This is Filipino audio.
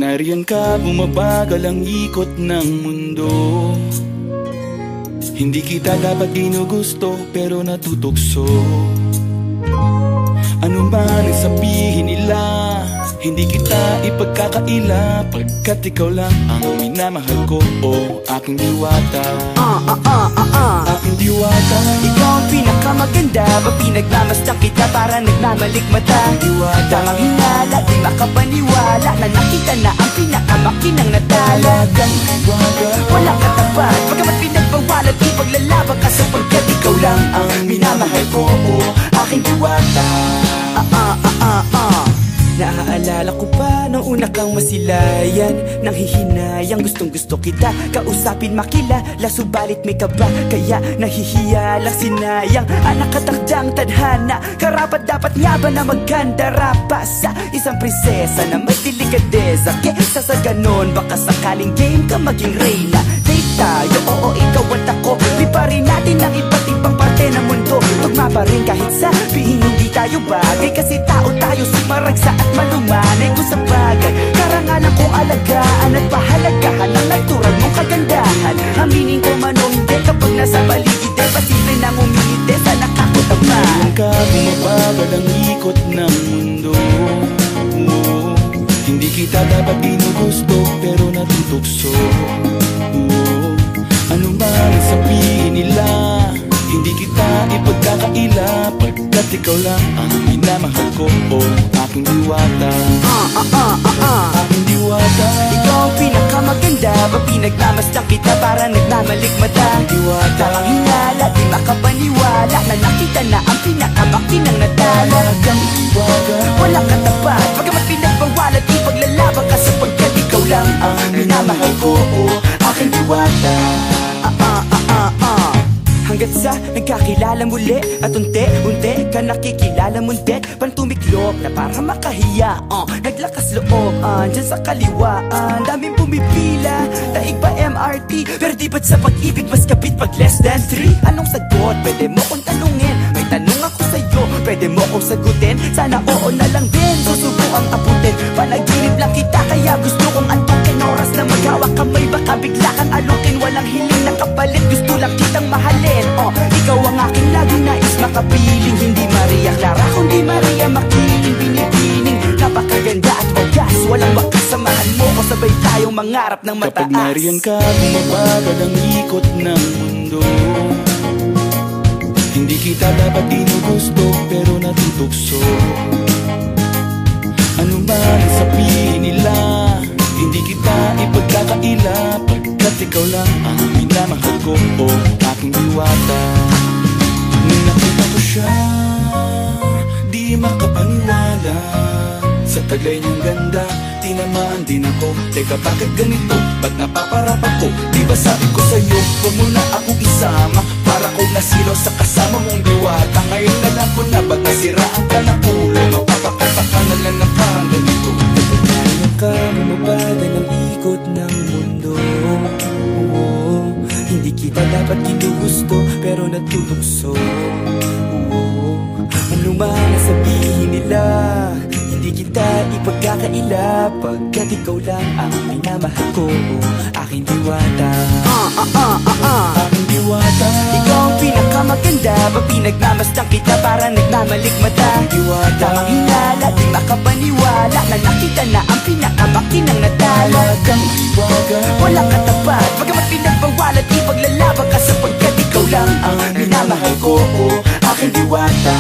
nariyan ka, bumabagal ang ikot ng mundo. Hindi kita dapat ginugusto, pero natutukso. Ano man ang sabihin nila, hindi kita ipagkakaila, pagkat ikaw lang ang minamahal ko, o aking diwata. Aking diwata. Ikaw ang pinakamaganda, ba pinagmamasdan kita para nagmamalikmata. Diwata. Tamang hinala, di makapaniwala na nakita na ang pinakamakinang natala. Talagang diwata. Walang katapat, pagkamat pinagbawalan, ipaglalaban ka sapagkat ikaw lang ang minamahal ko, o aking diwata. Naaalala ko pa nung una kang masilayan, nang hihinayang gustong gusto kita kausapin, makilala, subalit may kaba, kaya nahihiya lang sinayang. Anak katakdang tadhana, karapat dapat nga ba na magkandara pa sa isang prinsesa na may delikadeza? Kesa sa ganon, baka sakaling game ka maging reyna. Date tayo, oo ikaw at ako, liparin natin ang iba't ibang parte ng mundo. Tugma pa rin kahit sabihin hindi tayo bagay, kasi tao tayo, sumaragsa at malumanay. Kung sa bagay, karangalan kong alagaan at pahalagahan ang natural mong kagandahan. Aminin ko man o hindi, kapag nasa paligid ay pasimple nang umingiti sa nakakutama. Nariyan ka, bumabagal ang ikot ng mundo. Hindi kita dapat ginugusto, pero natutukso. Ano man ang sabihin nila, hindi kita ipagkakaila, pagkat ikaw lang ang minamahal ko, o aking diwata. Aking diwata. Ikaw ang pinakamaganda, ba pinagmamasdan kita para nagmamalikmata. Diwata. Tamang hinala, di makapaniwala na nakita na ang pinakamakinang natala. Talagang diwata. Walang katapat, pagkamat pinagbawalan, ipaglalaban ka sapagkat ikaw lang ang minamahal ko, o aking diwata. Hanggat sa nagkakilala muli at unti-unti ka nakikilala mundet, pan tumiklop na para makahiya. Naglakas loob dyan sa kaliwaan, daming pumipila, daig pa MRT. Pero di ba't sa pag-ibig mas kapit pag less than 3? Anong sagot? Pwede mo kong tanungin, may tanong ako sa'yo, pwede mo kong sagutin. Sana oo na lang din, susubukang abutin. Panaginip lang kita, kaya gusto kong antukin. Oras na maghawak kamay, baka bigla kang alukin. Walang hiling na kapalit, gusto lang kitang mahalin. Ikaw ang aking laging nais makapiling. Hindi Maria Clara, kundi Maria Makiling. Binibining, napakaganda at wagas, walang wakas. Samahan mo ko, sabay tayong mangarap ng mataas. Kapag nariyan ka, bumabagal ang ikot ng mundo. Hindi kita dapat ginugusto, pero natutukso. Ano man ang sabihin nila, hindi kita ipagkakaila, pagkat ikaw lang ang minamahal ko, o aking diwata. Nung nakita ko siya, di makapaniwala. Sa taglay niyang ganda, tinamaan din ako. Teka, bakit ganito? Ba't napaparap ako? Di ba sabi ko sa'yo, huwag mo na akong isama, para ko nasilo sa kasama mong diwata. Ngayon alam ko na, ba't nasiraan ka ng ulo? Mapapakataka na lang na parang ganito. Nariyan ka, bumabagal ang ikot ng mundo. Hindi kita dapat ginugusto, pero natutukso. Ano man ang sabihin nila, hindi kita ipagkakaila, pagkat ikaw lang ang minamahal ko, aking diwata. Aking diwata. Ikaw ang pinakamaganda, ba pinagmamasdan kita para nagmamalikmata. Diwata. Tamang hinala, di makapaniwala na nakita na ang pinakamakinang natala. Talagang diwata. Walang katapat, pagkamat pinagbawalan, ipaglalaban ka sapagkat ikaw lang ang minamahal ko, o aking diwata.